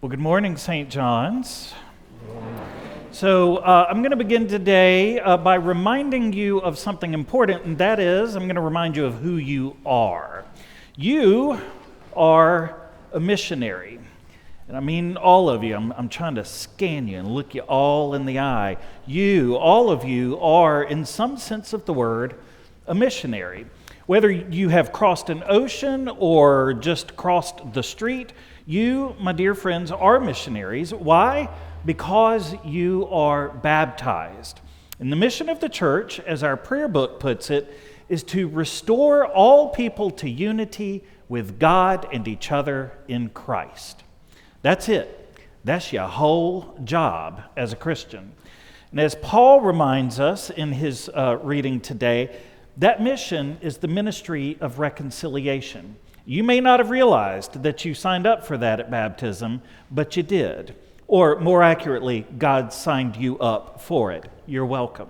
Well, good morning, St. John's. So I'm going to begin today by reminding you of something important, and that is I'm going to remind you of who you are. You are a missionary. And I mean all of you. I'm trying to scan you and look you all in the eye. You, all of you, are, in some sense of the word, a missionary. Whether you have crossed an ocean or just crossed the street, you, my dear friends, are missionaries. Why? Because you are baptized. And the mission of the church, as our prayer book puts it, is to restore all people to unity with God and each other in Christ. That's it. That's your whole job as a Christian. And as Paul reminds us in his reading today, that mission is the ministry of reconciliation. You may not have realized that you signed up for that at baptism, but you did. Or more accurately, God signed you up for it. You're welcome.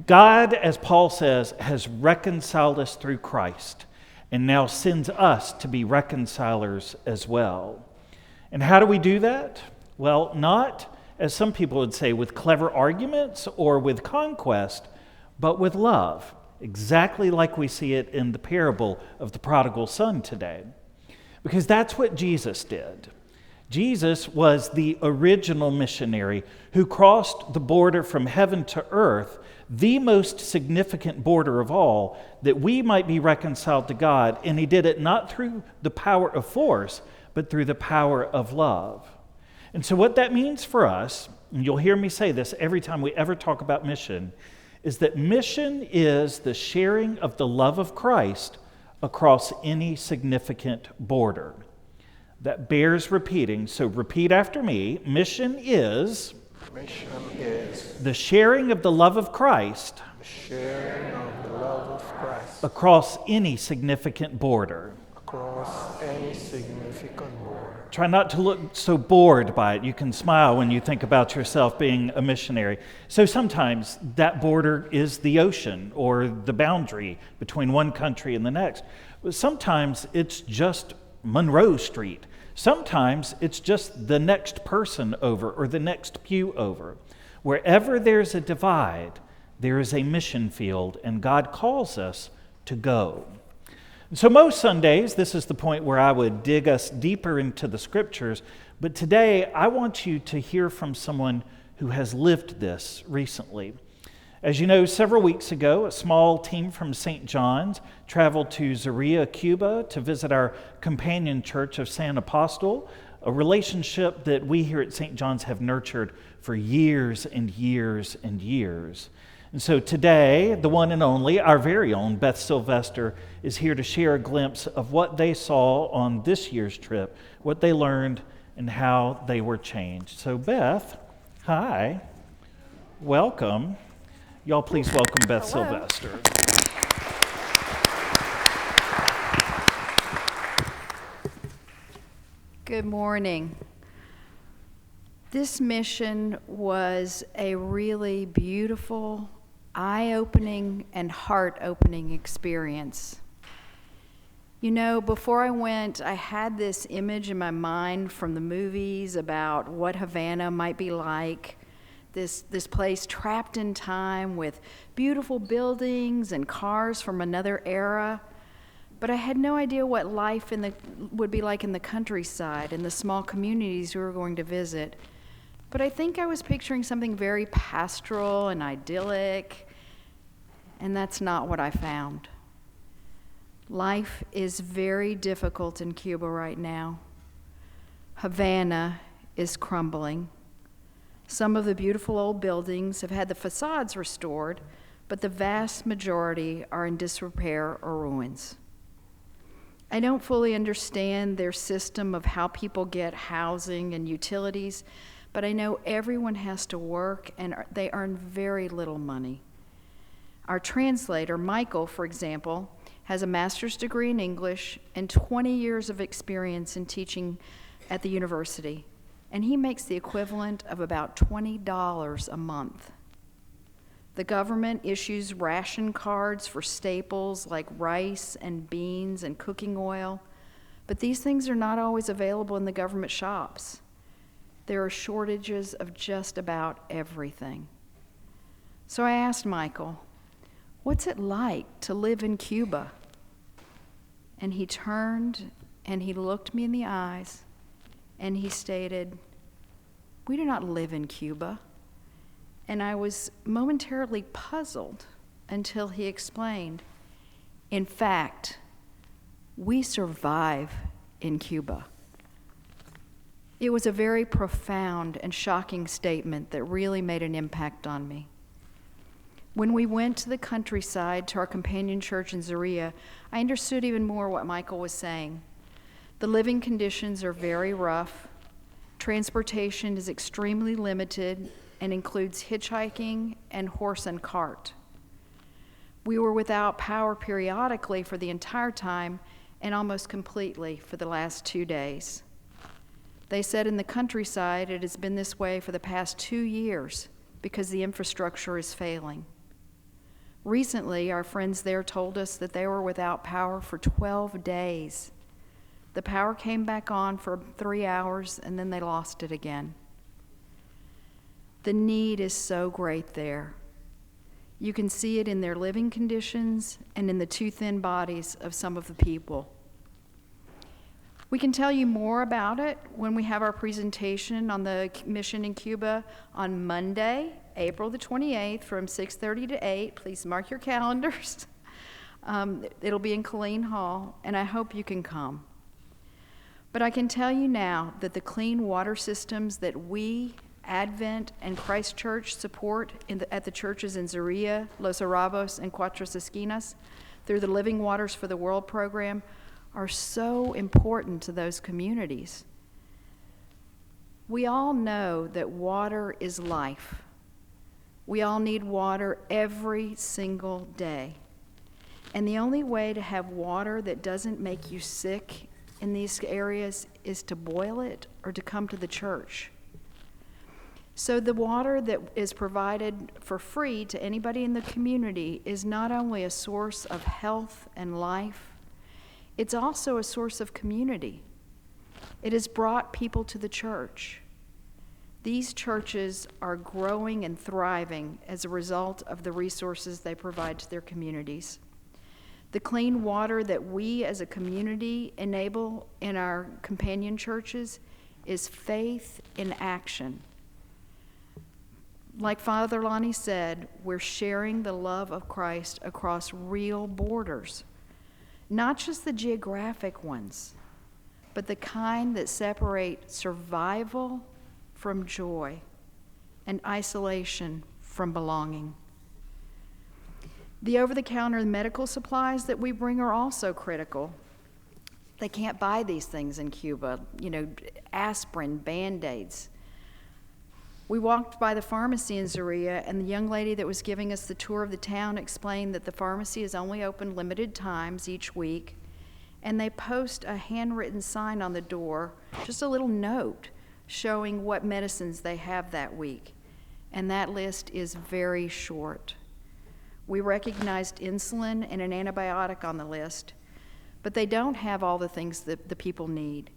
God, as Paul says, has reconciled us through Christ and now sends us to be reconcilers as well. And how do we do that? Well, not, as some people would say, with clever arguments or with conquest, but with love. Exactly like we see it in the parable of the prodigal son today. Because that's what Jesus did. Jesus was the original missionary who crossed the border from heaven to earth, the most significant border of all, that we might be reconciled to God. And he did it not through the power of force, but through the power of love. And so what that means for us, and you'll hear me say this every time we ever talk about mission, is that mission is the sharing of the love of Christ across any significant border. That bears repeating, so repeat after me. Mission is the sharing of the love of Christ, across any significant border. Try not to look so bored by it. You can smile when you think about yourself being a missionary. So sometimes that border is the ocean or the boundary between one country and the next. Sometimes it's just Monroe Street. Sometimes it's just the next person over or the next pew over. Wherever there's a divide, there is a mission field, and God calls us to go. So most Sundays, this is the point where I would dig us deeper into the scriptures, but today I want you to hear from someone who has lived this recently. As you know, several weeks ago, a small team from St. John's traveled to Zaria, Cuba to visit our companion church of San Apostol, a relationship that we here at St. John's have nurtured for years and years and years. And so today, the one and only, our very own Beth Sylvester, is here to share a glimpse of what they saw on this year's trip, what they learned, and how they were changed. So Beth, hi, welcome. Y'all please welcome Beth Sylvester. Good morning. This mission was a really beautiful, eye-opening and heart-opening experience. You know, before I went, I had this image in my mind from the movies about what Havana might be like, this place trapped in time with beautiful buildings and cars from another era. But I had no idea what life would be like in the countryside and the small communities we were going to visit. But I think I was picturing something very pastoral and idyllic, and that's not what I found. Life is very difficult in Cuba right now. Havana is crumbling. Some of the beautiful old buildings have had the facades restored, but the vast majority are in disrepair or ruins. I don't fully understand their system of how people get housing and utilities, but I know everyone has to work and they earn very little money. Our translator, Michael, for example, has a master's degree in English and 20 years of experience in teaching at the university, and he makes the equivalent of about $20 a month. The government issues ration cards for staples like rice and beans and cooking oil, But these things are not always available in the government shops. There are shortages of just about everything. So I asked Michael, what's it like to live in Cuba? And he turned and he looked me in the eyes and he stated, we do not live in Cuba. And I was momentarily puzzled until he explained, in fact, we survive in Cuba. It was a very profound and shocking statement that really made an impact on me. When we went to the countryside to our companion church in Zaria, I understood even more what Michael was saying. The living conditions are very rough. Transportation is extremely limited and includes hitchhiking and horse and cart. We were without power periodically for the entire time and almost completely for the last 2 days. They said in the countryside it has been this way for the past 2 years because the infrastructure is failing. Recently, our friends there told us that they were without power for 12 days. The power came back on for 3 hours and then they lost it again. The need is so great there. You can see it in their living conditions and in the too thin bodies of some of the people. We can tell you more about it when we have our presentation on the mission in Cuba on Monday, April the 28th from 6:30 to 8. Please mark your calendars. It'll be in Colleen Hall, and I hope you can come. But I can tell you now that the clean water systems that we, Advent, and Christ Church support at the churches in Zaria, Los Arabos, and Cuatro Esquinas through the Living Waters for the World program are so important to those communities. We all know that water is life. We all need water every single day. And the only way to have water that doesn't make you sick in these areas is to boil it or to come to the church. So the water that is provided for free to anybody in the community is not only a source of health and life, it's also a source of community. It has brought people to the church. These churches are growing and thriving as a result of the resources they provide to their communities. The clean water that we as a community enable in our companion churches is faith in action. Like Father Lonnie said, we're sharing the love of Christ across real borders, not just the geographic ones, but the kind that separate survival from joy and isolation from belonging. The over-the-counter medical supplies that we bring are also critical. They can't buy these things in Cuba, aspirin, Band-Aids. We walked by the pharmacy in Zaria, and the young lady that was giving us the tour of the town explained that the pharmacy is only open limited times each week, and they post a handwritten sign on the door, just a little note showing what medicines they have that week, and that list is very short. We recognized insulin and an antibiotic on the list, but they don't have all the things that the people need.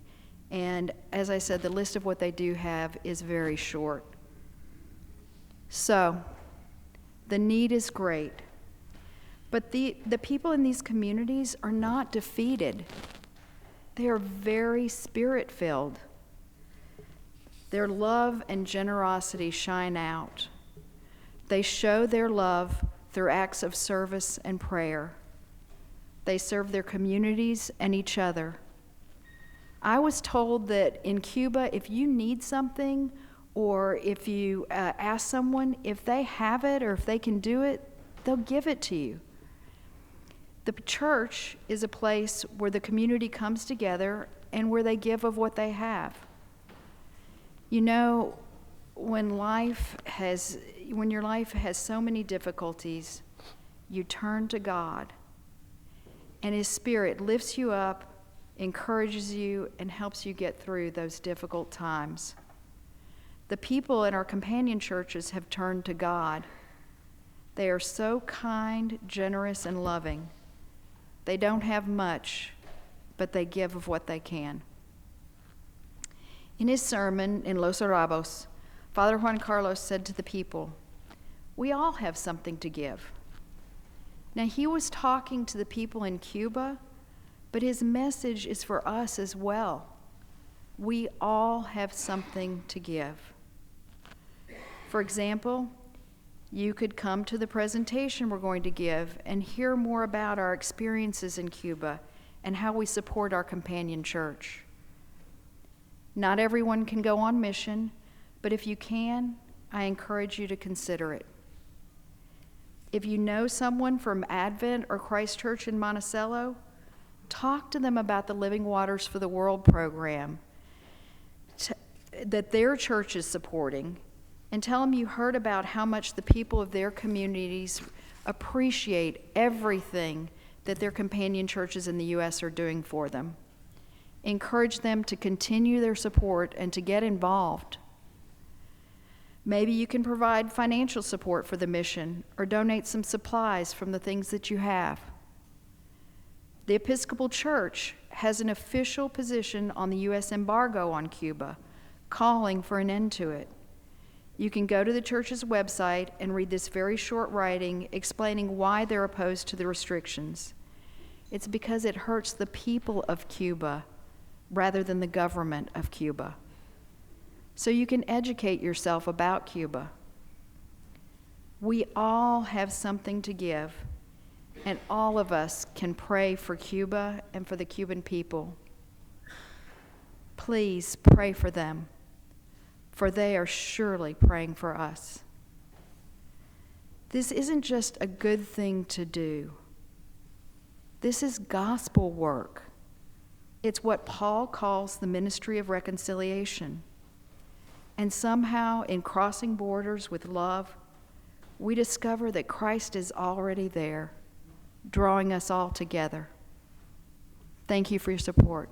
And as I said, the list of what they do have is very short. So, the need is great. But the people in these communities are not defeated. They are very spirit-filled. Their love and generosity shine out. They show their love through acts of service and prayer. They serve their communities and each other. I was told that in Cuba, if you need something or if you ask someone, if they have it or if they can do it, they'll give it to you. The church is a place where the community comes together and where they give of what they have. You know, when your life has so many difficulties, you turn to God, and His Spirit lifts you up, encourages you, and helps you get through those difficult times. The people in our companion churches have turned to God. They are so kind, generous, and loving. They don't have much, but they give of what they can. In his sermon in Los Arabos, Father Juan Carlos said to the people, "We all have something to give." Now, he was talking to the people in Cuba, but his message is for us as well. We all have something to give. For example, you could come to the presentation we're going to give and hear more about our experiences in Cuba and how we support our companion church. Not everyone can go on mission, but if you can, I encourage you to consider it. If you know someone from Advent or Christ Church in Monticello, talk to them about the Living Waters for the World program that their church is supporting, and tell them you heard about how much the people of their communities appreciate everything that their companion churches in the U.S. are doing for them. Encourage them to continue their support and to get involved. Maybe you can provide financial support for the mission or donate some supplies from the things that you have. The Episcopal Church has an official position on the U.S. embargo on Cuba, calling for an end to it. You can go to the church's website and read this very short writing explaining why they're opposed to the restrictions. It's because it hurts the people of Cuba rather than the government of Cuba. So you can educate yourself about Cuba. We all have something to give, and all of us can pray for Cuba and for the Cuban people. Please pray for them, for they are surely praying for us. This isn't just a good thing to do. This is gospel work. It's what Paul calls the ministry of reconciliation. And somehow, in crossing borders with love, we discover that Christ is already there, drawing us all together. Thank you for your support.